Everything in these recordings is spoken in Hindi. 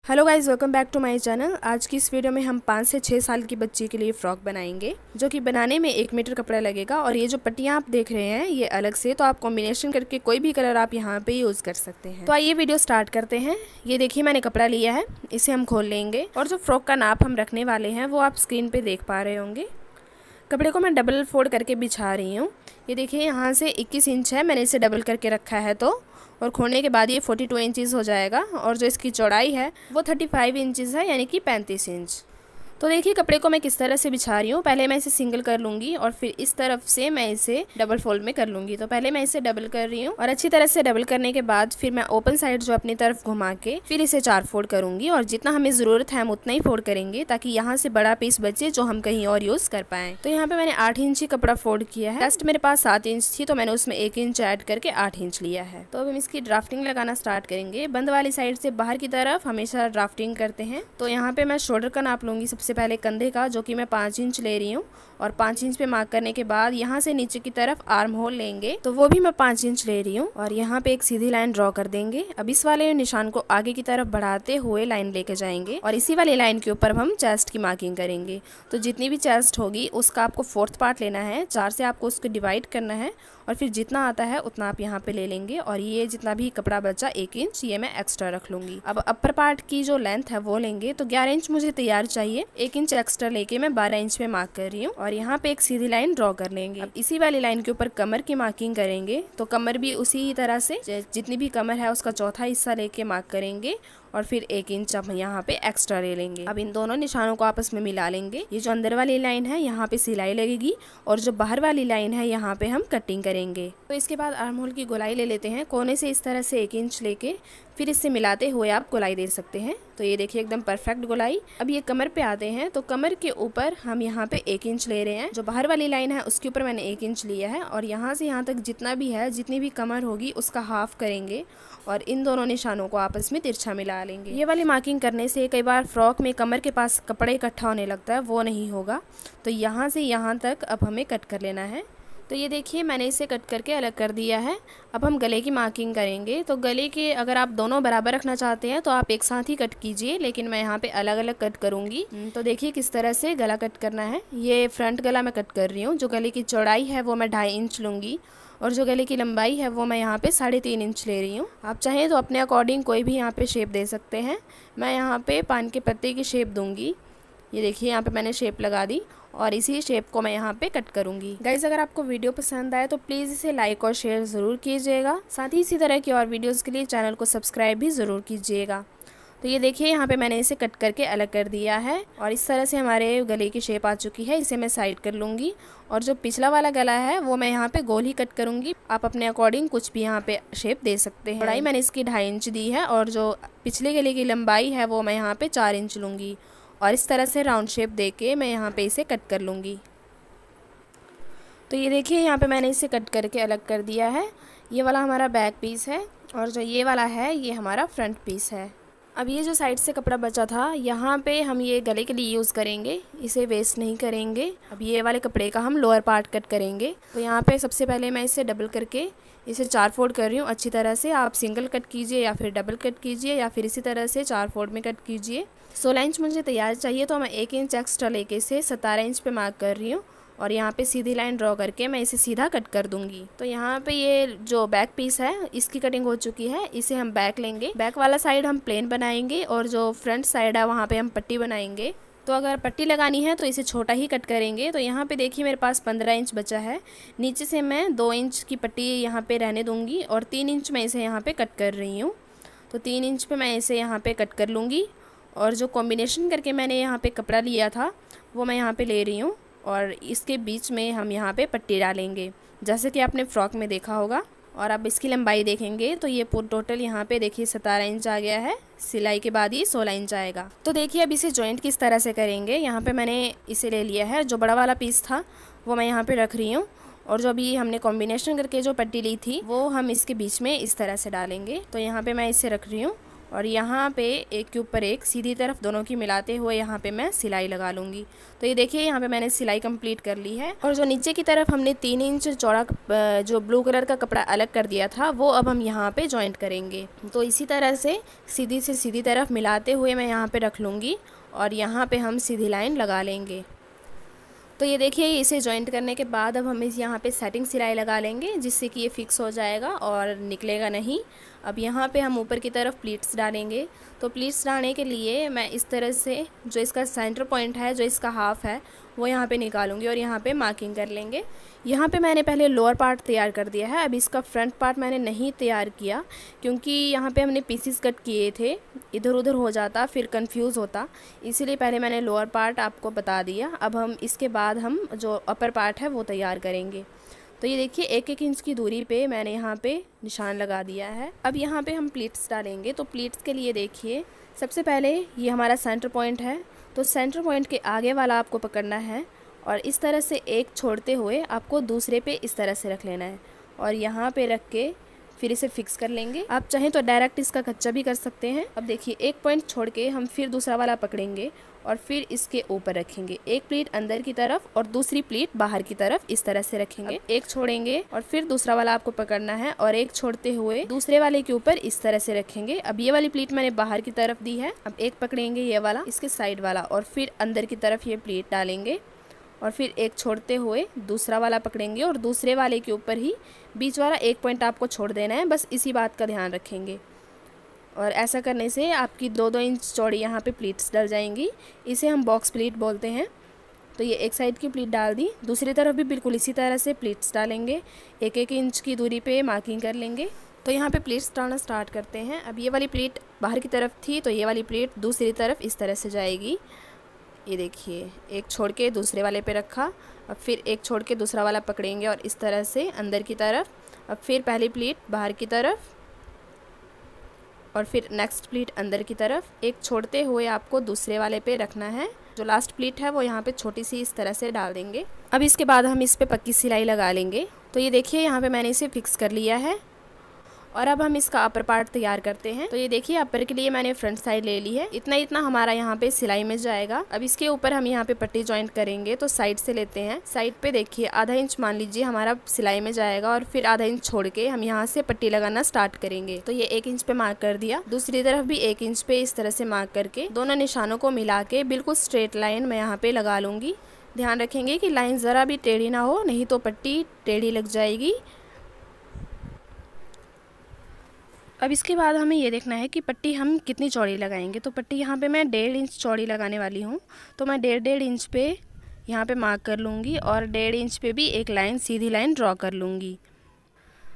Hello guys, welcome back to my channel. आज की इस वीडियो में हम 5 से 6 साल की बच्ची के लिए फ़्रॉक बनाएंगे, जो कि बनाने में 1 मीटर कपड़ा लगेगा। और ये जो पट्टियाँ आप देख रहे हैं ये अलग से, तो आप कॉम्बिनेशन करके कोई भी कलर आप यहाँ पे यूज़ कर सकते हैं। तो आइए वीडियो स्टार्ट करते हैं। ये देखिए मैंने कपड़ा लिया है, इसे हम खोल लेंगे और जो फ़्रॉक का नाप हम रखने वाले हैं वो आप स्क्रीन पर देख पा रहे होंगे। कपड़े को मैं डबल फोल्ड करके बिछा रही हूँ। ये देखिए यहाँ से 21 इंच है, मैंने इसे डबल करके रखा है तो, और खोलने के बाद ये 42 इंचज़ हो जाएगा। और जो इसकी चौड़ाई है वो 35 इंचज़ है, यानी कि 35 इंच। तो देखिए कपड़े को मैं किस तरह से बिछा रही हूँ। पहले मैं इसे सिंगल कर लूँगी और फिर इस तरफ से मैं इसे डबल फोल्ड में कर लूँगी। तो पहले मैं इसे डबल कर रही हूँ और अच्छी तरह से डबल करने के बाद फिर मैं ओपन साइड जो अपनी तरफ घुमा के फिर इसे 4 फोल्ड करूँगी। और जितना हमें ज़रूरत है हम उतना ही फोल्ड करेंगे, ताकि यहाँ से बड़ा पीस बचे जो हम कहीं और यूज़ कर पाएँ। तो यहाँ पे मैंने 8 इंच कपड़ा फोल्ड किया है। जस्ट मेरे पास 7 इंच थी तो मैंने उसमें 1 इंच ऐड करके 8 इंच लिया है। तो अब हम इसकी ड्राफ्टिंग लगाना स्टार्ट करेंगे। बंद वाली साइड से बाहर की तरफ हमेशा ड्राफ्टिंग करते हैं। तो यहाँ पे मैं शोल्डर का नाप लूँगी सबसे पहले, कंधे का, जो कि मैं 5 इंच ले रही हूँ। और 5 इंच पे मार्क करने के बाद यहाँ से नीचे की तरफ आर्म होल लेंगे, तो वो भी मैं 5 इंच ले रही हूँ। और यहाँ पे एक सीधी लाइन ड्रॉ कर देंगे। अब इस वाले निशान को आगे की तरफ बढ़ाते हुए लाइन लेके जाएंगे और इसी वाली लाइन के ऊपर हम चेस्ट की मार्किंग करेंगे। तो जितनी भी चेस्ट होगी उसका आपको 4th पार्ट लेना है, 4 से आपको उसको डिवाइड करना है और फिर जितना आता है उतना आप यहाँ पे ले लेंगे। और ये जितना भी कपड़ा बचा 1 इंच, ये मैं एक्स्ट्रा रख लूंगी। अब अपर पार्ट की जो लेंथ है वो लेंगे, तो 11 इंच मुझे तैयार चाहिए। 1 इंच एक्स्ट्रा लेके मैं 12 इंच पे मार्क कर रही हूँ और यहाँ पे एक सीधी लाइन ड्रॉ कर लेंगे। अब इसी वाली लाइन के ऊपर कमर की मार्किंग करेंगे। तो कमर भी उसी तरह से जितनी भी कमर है उसका चौथा हिस्सा लेके मार्क करेंगे और फिर 1 इंच हम यहाँ पे एक्स्ट्रा ले लेंगे। अब इन दोनों निशानों को आपस में मिला लेंगे। ये जो अंदर वाली लाइन है यहाँ पे सिलाई लगेगी और जो बाहर वाली लाइन है यहाँ पे हम कटिंग करेंगे। तो इसके बाद आर्म होल की गोलाई ले लेते हैं। कोने से इस तरह से 1 इंच लेके फिर इससे मिलाते हुए आप गोलाई दे सकते हैं। तो ये देखिए एकदम परफेक्ट गोलाई। अब ये कमर पे आते हैं, तो कमर के ऊपर हम यहाँ पे 1 इंच ले रहे हैं। जो बाहर वाली लाइन है उसके ऊपर मैंने 1 इंच लिया है और यहाँ से यहाँ तक जितना भी है, जितनी भी कमर होगी उसका हाफ करेंगे और इन दोनों निशानों को आपस में तिरछा मिला लेंगे। ये वाली मार्किंग करने से कई बार फ्रॉक में कमर के पास कपड़े इकट्ठा होने लगता है, वो नहीं होगा। तो यहाँ से यहाँ तक अब हमें कट कर लेना है। तो ये देखिए मैंने इसे कट करके अलग कर दिया है। अब हम गले की मार्किंग करेंगे। तो गले के अगर आप दोनों बराबर रखना चाहते हैं तो आप एक साथ ही कट कीजिए, लेकिन मैं यहाँ पे अलग अलग कट करूँगी। तो देखिए किस तरह से गला कट करना है। ये फ्रंट गला मैं कट कर रही हूँ। जो गले की चौड़ाई है वो मैं 2.5 इंच लूँगी और जो गले की लंबाई है वो मैं यहाँ पे 3.5 इंच ले रही हूँ। आप चाहें तो अपने अकॉर्डिंग कोई भी यहाँ पे शेप दे सकते हैं। मैं यहाँ पे पान के पत्ते की शेप दूँगी। ये देखिए यहाँ पे मैंने शेप लगा दी और इसी शेप को मैं यहाँ पे कट करूँगी। गाइज़, अगर आपको वीडियो पसंद आए तो प्लीज़ इसे लाइक और शेयर ज़रूर कीजिएगा। साथ ही इसी तरह की और वीडियोज़ के लिए चैनल को सब्सक्राइब भी ज़रूर कीजिएगा। तो ये देखिए यहाँ पे मैंने इसे कट करके अलग कर दिया है और इस तरह से हमारे गले की शेप आ चुकी है। इसे मैं साइड कर लूँगी और जो पिछला वाला गला है वो मैं यहाँ पे गोल ही कट करूँगी। आप अपने अकॉर्डिंग कुछ भी यहाँ पे शेप दे सकते हैं। चौड़ाई मैंने इसकी 2.5 इंच दी है और जो पिछले गले की लंबाई है वो मैं यहाँ पे 4 इंच लूँगी और इस तरह से राउंड शेप दे के मैं यहाँ पे इसे कट कर लूँगी। तो ये देखिए यहाँ पे मैंने इसे कट करके अलग कर दिया है। ये वाला हमारा बैक पीस है और जो ये वाला है ये हमारा फ्रंट पीस है। अब ये जो साइड से कपड़ा बचा था यहाँ पे हम ये गले के लिए यूज़ करेंगे, इसे वेस्ट नहीं करेंगे। अब ये वाले कपड़े का हम लोअर पार्ट कट करेंगे। तो यहाँ पे सबसे पहले मैं इसे डबल करके इसे 4 फोल्ड कर रही हूँ अच्छी तरह से। आप सिंगल कट कीजिए या फिर डबल कट कीजिए या फिर इसी तरह से 4 फोल्ड में कट कीजिए। 16 इंच मुझे तैयार चाहिए, तो मैं 1 इंच एक्स्ट्रा लेके इसे 17 इंच पे मार्क कर रही हूँ और यहाँ पे सीधी लाइन ड्रॉ करके मैं इसे सीधा कट कर दूंगी। तो यहाँ पे ये जो बैक पीस है इसकी कटिंग हो चुकी है। इसे हम बैक लेंगे। बैक वाला साइड हम प्लेन बनाएंगे और जो फ्रंट साइड है वहाँ पे हम पट्टी बनाएंगे। तो अगर पट्टी लगानी है तो इसे छोटा ही कट करेंगे। तो यहाँ पे देखिए मेरे पास 15 इंच बचा है। नीचे से मैं 2 इंच की पट्टी यहाँ पे रहने दूँगी और 3 इंच मैं इसे यहाँ पे कट कर रही हूँ। तो 3 इंच पे मैं इसे यहाँ पे कट कर लूँगी और जो कॉम्बिनेशन करके मैंने यहाँ पे कपड़ा लिया था वो मैं यहाँ पे ले रही हूँ और इसके बीच में हम यहाँ पे पट्टी डालेंगे, जैसे कि आपने फ्रॉक में देखा होगा। और अब इसकी लंबाई देखेंगे तो ये टोटल यहाँ पे देखिए 17 इंच आ गया है। सिलाई के बाद ये 16 इंच आएगा। तो देखिए अब इसे जॉइंट किस तरह से करेंगे। यहाँ पे मैंने इसे ले लिया है, जो बड़ा वाला पीस था वो मैं यहाँ पे रख रही हूँ और जो अभी हमने कॉम्बिनेशन करके जो पट्टी ली थी वो हम इसके बीच में इस तरह से डालेंगे। तो यहाँ पे मैं इसे रख रही हूँ और यहाँ पे एक के ऊपर एक सीधी तरफ दोनों की मिलाते हुए यहाँ पे मैं सिलाई लगा लूँगी। तो ये देखिए यहाँ पे मैंने सिलाई कंप्लीट कर ली है। और जो नीचे की तरफ हमने 3 इंच चौड़ा जो ब्लू कलर का कपड़ा अलग कर दिया था वो अब हम यहाँ पे जॉइंट करेंगे। तो इसी तरह से सीधी तरफ मिलाते हुए मैं यहाँ पे रख लूँगी और यहाँ पे हम सीधी लाइन लगा लेंगे। तो ये देखिए इसे जॉइंट करने के बाद अब हम इस यहाँ पे सेटिंग सिलाई लगा लेंगे, जिससे कि ये फिक्स हो जाएगा और निकलेगा नहीं। अब यहाँ पे हम ऊपर की तरफ प्लीट्स डालेंगे। तो प्लीट्स डालने के लिए मैं इस तरह से जो इसका सेंटर पॉइंट है, जो इसका हाफ है, वो यहाँ पे निकालूंगी और यहाँ पे मार्किंग कर लेंगे। यहाँ पे मैंने पहले लोअर पार्ट तैयार कर दिया है। अब इसका फ्रंट पार्ट मैंने नहीं तैयार किया, क्योंकि यहाँ पे हमने पीसेस कट किए थे, इधर उधर हो जाता फिर कंफ्यूज होता, इसीलिए पहले मैंने लोअर पार्ट आपको बता दिया। अब हम इसके बाद हम जो अपर पार्ट है वो तैयार करेंगे। तो ये देखिए 1-1 इंच की दूरी पे मैंने यहाँ पे निशान लगा दिया है। अब यहाँ पे हम प्लीट्स डालेंगे। तो प्लीट्स के लिए देखिए सबसे पहले ये हमारा सेंटर पॉइंट है, तो सेंटर पॉइंट के आगे वाला आपको पकड़ना है और इस तरह से एक छोड़ते हुए आपको दूसरे पे इस तरह से रख लेना है और यहाँ पे रख के फिर इसे फिक्स कर लेंगे। आप चाहें तो डायरेक्ट इसका कच्चा भी कर सकते हैं। अब देखिए एक पॉइंट छोड़ के हम फिर दूसरा वाला पकड़ेंगे और फिर इसके ऊपर रखेंगे। एक प्लीट अंदर की तरफ और दूसरी प्लीट बाहर की तरफ इस तरह से रखेंगे। एक छोड़ेंगे और फिर दूसरा वाला आपको पकड़ना है और एक छोड़ते हुए दूसरे वाले के ऊपर इस तरह से रखेंगे। अब ये वाली प्लीट मैंने बाहर की तरफ दी है। अब एक पकड़ेंगे ये वाला इसके साइड वाला और फिर अंदर की तरफ ये प्लीट डालेंगे और फिर एक छोड़ते हुए दूसरा वाला पकड़ेंगे और दूसरे वाले के ऊपर ही बीच वाला एक पॉइंट आपको छोड़ देना है। बस इसी बात का ध्यान रखेंगे और ऐसा करने से आपकी 2-2 इंच चौड़ी यहाँ पे प्लीट्स डल जाएंगी। इसे हम बॉक्स प्लीट बोलते हैं। तो ये एक साइड की प्लीट डाल दी, दूसरी तरफ भी बिल्कुल इसी तरह से प्लीट्स डालेंगे। 1-1 इंच की दूरी पे मार्किंग कर लेंगे। तो यहाँ पे प्लीट्स डालना स्टार्ट करते हैं। अब ये वाली प्लीट बाहर की तरफ थी, तो ये वाली प्लीट दूसरी तरफ इस तरह से जाएगी। ये देखिए एक छोड़ के दूसरे वाले पे रखा, अब फिर एक छोड़ के दूसरा वाला पकड़ेंगे और इस तरह से अंदर की तरफ। अब फिर पहली प्लीट बाहर की तरफ और फिर नेक्स्ट प्लीट अंदर की तरफ। एक छोड़ते हुए आपको दूसरे वाले पे रखना है। जो लास्ट प्लीट है वो यहाँ पे छोटी सी इस तरह से डाल देंगे। अब इसके बाद हम इस पे पक्की सिलाई लगा लेंगे। तो ये देखिए यहाँ पे मैंने इसे फिक्स कर लिया है और अब हम इसका अपर पार्ट तैयार करते हैं। तो ये देखिए अपर के लिए मैंने फ्रंट साइड ले ली है। इतना हमारा यहाँ पे सिलाई में जाएगा। अब इसके ऊपर हम यहाँ पे पट्टी जॉइंट करेंगे। तो साइड से लेते हैं। साइड पे देखिए आधा इंच मान लीजिए हमारा सिलाई में जाएगा और फिर आधा इंच छोड़ के हम यहाँ से पट्टी लगाना स्टार्ट करेंगे। तो ये 1 इंच पे मार्क कर दिया, दूसरी तरफ भी 1 इंच पे इस तरह से मार्क करके दोनों निशानों को मिला के बिल्कुल स्ट्रेट लाइन मैं यहाँ पे लगा लूँगी। ध्यान रखेंगे कि लाइन ज़रा भी टेढ़ी ना हो, नहीं तो पट्टी टेढ़ी लग जाएगी। अब इसके बाद हमें ये देखना है कि पट्टी हम कितनी चौड़ी लगाएंगे। तो पट्टी यहाँ पे मैं 1.5 इंच चौड़ी लगाने वाली हूँ। तो मैं 1.5 इंच पे यहाँ पे मार्क कर लूँगी और 1.5 इंच पे भी एक लाइन सीधी लाइन ड्रॉ कर लूँगी।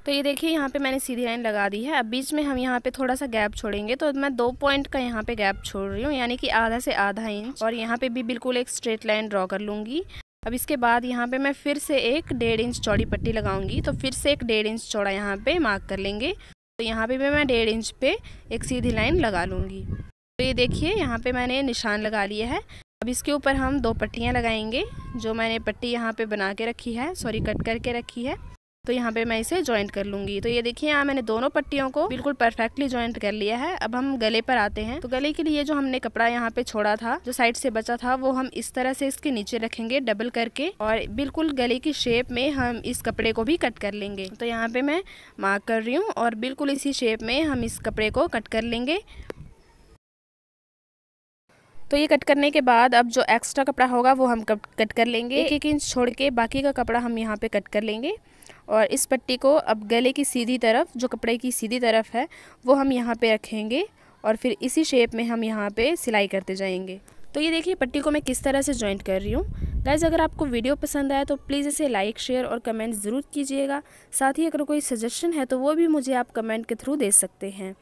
तो ये देखिए यहाँ पे मैंने सीधी लाइन लगा दी है। अब बीच में हम यहाँ पे थोड़ा सा गैप छोड़ेंगे। तो मैं 2 पॉइंट का यहाँ पे गैप छोड़ रही हूँ, यानी कि आधा से आधा इंच, और यहाँ पे भी बिल्कुल एक स्ट्रेट लाइन ड्रॉ कर लूँगी। अब इसके बाद यहाँ पे मैं फिर से एक 1.5 इंच चौड़ी पट्टी लगाऊंगी। तो फिर से एक 1.5 इंच चौड़ा यहाँ पे मार्क कर लेंगे। तो यहाँ पे भी मैं 1.5 इंच पे एक सीधी लाइन लगा लूँगी। तो ये देखिए यहाँ पे मैंने निशान लगा लिए है। अब इसके ऊपर हम 2 पट्टियाँ लगाएंगे। जो मैंने पट्टी यहाँ पे बना के रखी है, सॉरी कट करके रखी है, तो यहाँ पे मैं इसे जॉइंट कर लूँगी। तो ये देखिए यहाँ मैंने दोनों पट्टियों को बिल्कुल परफेक्टली जॉइंट कर लिया है। अब हम गले पर आते हैं। तो गले के लिए जो हमने कपड़ा यहाँ पे छोड़ा था, जो साइड से बचा था, वो हम इस तरह से इसके नीचे रखेंगे डबल करके और बिल्कुल गले की शेप में हम इस कपड़े को भी कट कर लेंगे। तो यहाँ पे मैं मार्क कर रही हूँ और बिल्कुल इसी शेप में हम इस कपड़े को कट कर लेंगे। तो ये कट करने के बाद अब जो एक्स्ट्रा कपड़ा होगा वो हम कट कर लेंगे। 1-1 इंच छोड़ के बाकी का कपड़ा हम यहाँ पे कट कर लेंगे और इस पट्टी को अब गले की सीधी तरफ, जो कपड़े की सीधी तरफ है, वो हम यहाँ पे रखेंगे और फिर इसी शेप में हम यहाँ पे सिलाई करते जाएंगे। तो ये देखिए पट्टी को मैं किस तरह से जॉइंट कर रही हूँ। गाइस अगर आपको वीडियो पसंद आया तो प्लीज़ इसे लाइक, शेयर और कमेंट ज़रूर कीजिएगा। साथ ही अगर कोई सजेशन है तो वो भी मुझे आप कमेंट के थ्रू दे सकते हैं।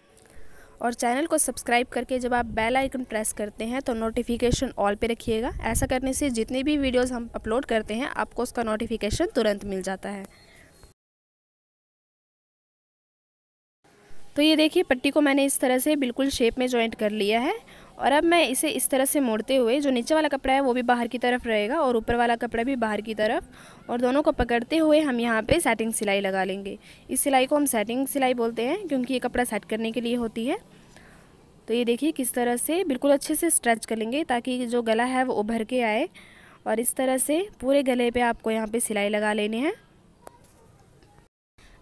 और चैनल को सब्सक्राइब करके जब आप बेल आइकन प्रेस करते हैं तो नोटिफिकेशन ऑल पे रखिएगा। ऐसा करने से जितनी भी वीडियोस हम अपलोड करते हैं आपको उसका नोटिफिकेशन तुरंत मिल जाता है। तो ये देखिए पट्टी को मैंने इस तरह से बिल्कुल शेप में जॉइंट कर लिया है और अब मैं इसे इस तरह से मोड़ते हुए, जो नीचे वाला कपड़ा है वो भी बाहर की तरफ रहेगा और ऊपर वाला कपड़ा भी बाहर की तरफ, और दोनों को पकड़ते हुए हम यहाँ पे सेटिंग सिलाई लगा लेंगे। इस सिलाई को हम सेटिंग सिलाई बोलते हैं क्योंकि ये कपड़ा सेट करने के लिए होती है। तो ये देखिए किस तरह से बिल्कुल अच्छे से स्ट्रेच कर लेंगे ताकि जो गला है वो उभर के आए। और इस तरह से पूरे गले पे आपको यहाँ पे सिलाई लगा लेने हैं।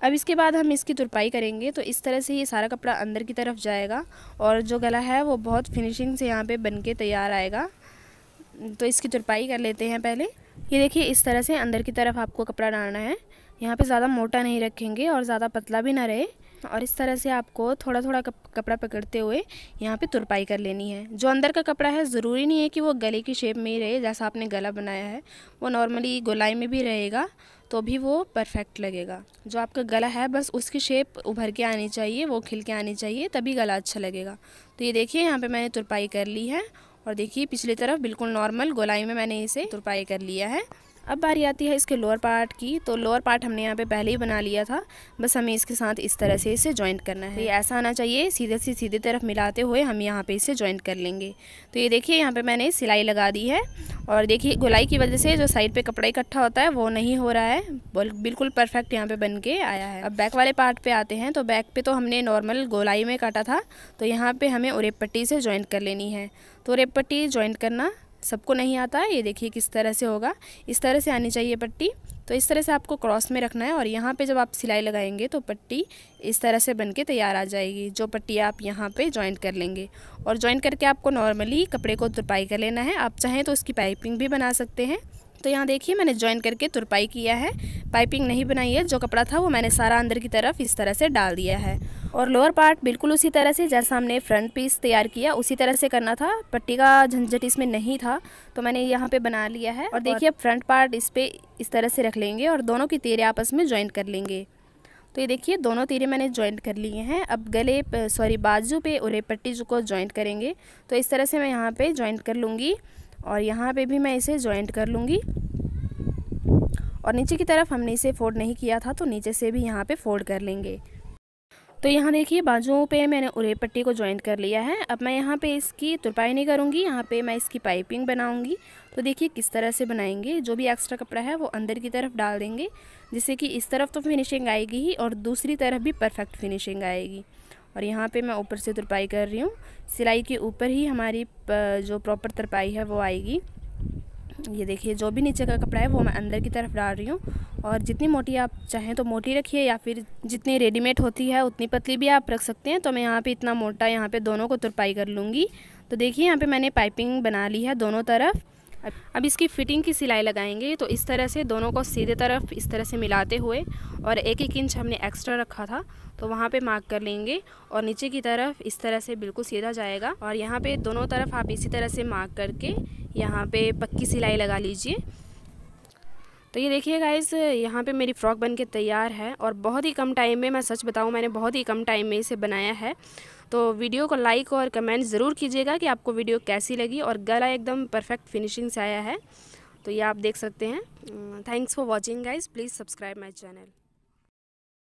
अब इसके बाद हम इसकी तुरपाई करेंगे। तो इस तरह से ये सारा कपड़ा अंदर की तरफ जाएगा और जो गला है वो बहुत फिनिशिंग से यहाँ पे बन के तैयार आएगा। तो इसकी तुरपाई कर लेते हैं पहले। ये देखिए इस तरह से अंदर की तरफ आपको कपड़ा डालना है। यहाँ पे ज़्यादा मोटा नहीं रखेंगे और ज़्यादा पतला भी ना रहे। और इस तरह से आपको थोड़ा थोड़ा कपड़ा पकड़ते हुए यहाँ पे तुरपाई कर लेनी है। जो अंदर का कपड़ा है ज़रूरी नहीं है कि वो गले की शेप में ही रहे। जैसा आपने गला बनाया है वो नॉर्मली गोलाई में भी रहेगा तो भी वो परफेक्ट लगेगा। जो आपका गला है बस उसकी शेप उभर के आनी चाहिए, वो खिल के आनी चाहिए, तभी गला अच्छा लगेगा। तो ये देखिए यहाँ पे मैंने तुरपाई कर ली है और देखिए पिछली तरफ बिल्कुल नॉर्मल गोलाई में मैंने इसे तुरपाई कर लिया है। अब बारी आती है इसके लोअर पार्ट की। तो लोअर पार्ट हमने यहाँ पे पहले ही बना लिया था, बस हमें इसके साथ इस तरह से इसे जॉइंट करना है। तो ये ऐसा आना चाहिए, सीधे से सीधी तरफ मिलाते हुए हम यहाँ पे इसे जॉइंट कर लेंगे। तो ये देखिए यहाँ पे मैंने सिलाई लगा दी है और देखिए गोलाई की वजह से जो साइड पे कपड़ा इकट्ठा होता है वो नहीं हो रहा है, बिल्कुल परफेक्ट यहाँ पे बन के आया है। अब बैक वाले पार्ट पे आते हैं। तो बैक पे तो हमने नॉर्मल गोलाई में काटा था, तो यहाँ पे हमें उरेप पट्टी से जॉइंट कर लेनी है। तो उरेप पट्टी जॉइंट करना सबको नहीं आता है। ये देखिए किस तरह से होगा, इस तरह से आनी चाहिए पट्टी। तो इस तरह से आपको क्रॉस में रखना है और यहाँ पे जब आप सिलाई लगाएंगे तो पट्टी इस तरह से बन के तैयार आ जाएगी। जो पट्टी आप यहाँ पे जॉइंट कर लेंगे और जॉइंट करके आपको नॉर्मली कपड़े को तुरपाई कर लेना है। आप चाहें तो इसकी पाइपिंग भी बना सकते हैं। तो यहाँ देखिए मैंने जॉइन करके तुरपाई किया है, पाइपिंग नहीं बनाई है। जो कपड़ा था वो मैंने सारा अंदर की तरफ इस तरह से डाल दिया है। और लोअर पार्ट बिल्कुल उसी तरह से जैसा हमने फ्रंट पीस तैयार किया उसी तरह से करना था। पट्टी का झंझट इसमें नहीं था तो मैंने यहाँ पे बना लिया है। और देखिए अब फ्रंट पार्ट इस पे इस तरह से रख लेंगे और दोनों की तीरे आपस में जॉइंट कर लेंगे। तो ये देखिए दोनों तीरे मैंने जॉइंट कर लिए हैं। अब गले बाजू पे उरे पट्टी को जॉइंट करेंगे। तो इस तरह से मैं यहाँ पे जॉइंट कर लूँगी और यहाँ पे भी मैं इसे जॉइंट कर लूँगी। और नीचे की तरफ हमने इसे फोल्ड नहीं किया था तो नीचे से भी यहाँ पे फोल्ड कर लेंगे। तो यहाँ देखिए बाजुओं पे मैंने उरे पट्टी को जॉइंट कर लिया है। अब मैं यहाँ पे इसकी तुरपाई नहीं करूँगी, यहाँ पे मैं इसकी पाइपिंग बनाऊँगी। तो देखिए किस तरह से बनाएंगे। जो भी एक्स्ट्रा कपड़ा है वो अंदर की तरफ डाल देंगे जिससे कि इस तरफ तो फिनिशिंग आएगी ही और दूसरी तरफ भी परफेक्ट फिनिशिंग आएगी। और यहाँ पे मैं ऊपर से तुरपाई कर रही हूँ, सिलाई के ऊपर ही हमारी जो प्रॉपर तुरपाई है वो आएगी। ये देखिए जो भी नीचे का कपड़ा है वो मैं अंदर की तरफ डाल रही हूँ। और जितनी मोटी आप चाहें तो मोटी रखिए या फिर जितनी रेडीमेड होती है उतनी पतली भी आप रख सकते हैं। तो मैं यहाँ पे इतना मोटा यहाँ पे दोनों को तुरपाई कर लूँगी। तो देखिए यहाँ पे मैंने पाइपिंग बना ली है दोनों तरफ। अब इसकी फिटिंग की सिलाई लगाएंगे। तो इस तरह से दोनों को सीधे तरफ इस तरह से मिलाते हुए और 1-1 इंच हमने एक्स्ट्रा रखा था तो वहाँ पे मार्क कर लेंगे और नीचे की तरफ इस तरह से बिल्कुल सीधा जाएगा। और यहाँ पे दोनों तरफ आप इसी तरह से मार्क करके यहाँ पे पक्की सिलाई लगा लीजिए। तो ये देखिए गाइस यहाँ पे मेरी फ़्रॉक बन के तैयार है और बहुत ही कम टाइम में, मैं सच बताऊँ मैंने बहुत ही कम टाइम में इसे बनाया है। तो वीडियो को लाइक और कमेंट ज़रूर कीजिएगा कि आपको वीडियो कैसी लगी। और गला एकदम परफेक्ट फिनिशिंग से आया है तो ये आप देख सकते हैं। Thanks for watching guys, please subscribe my channel.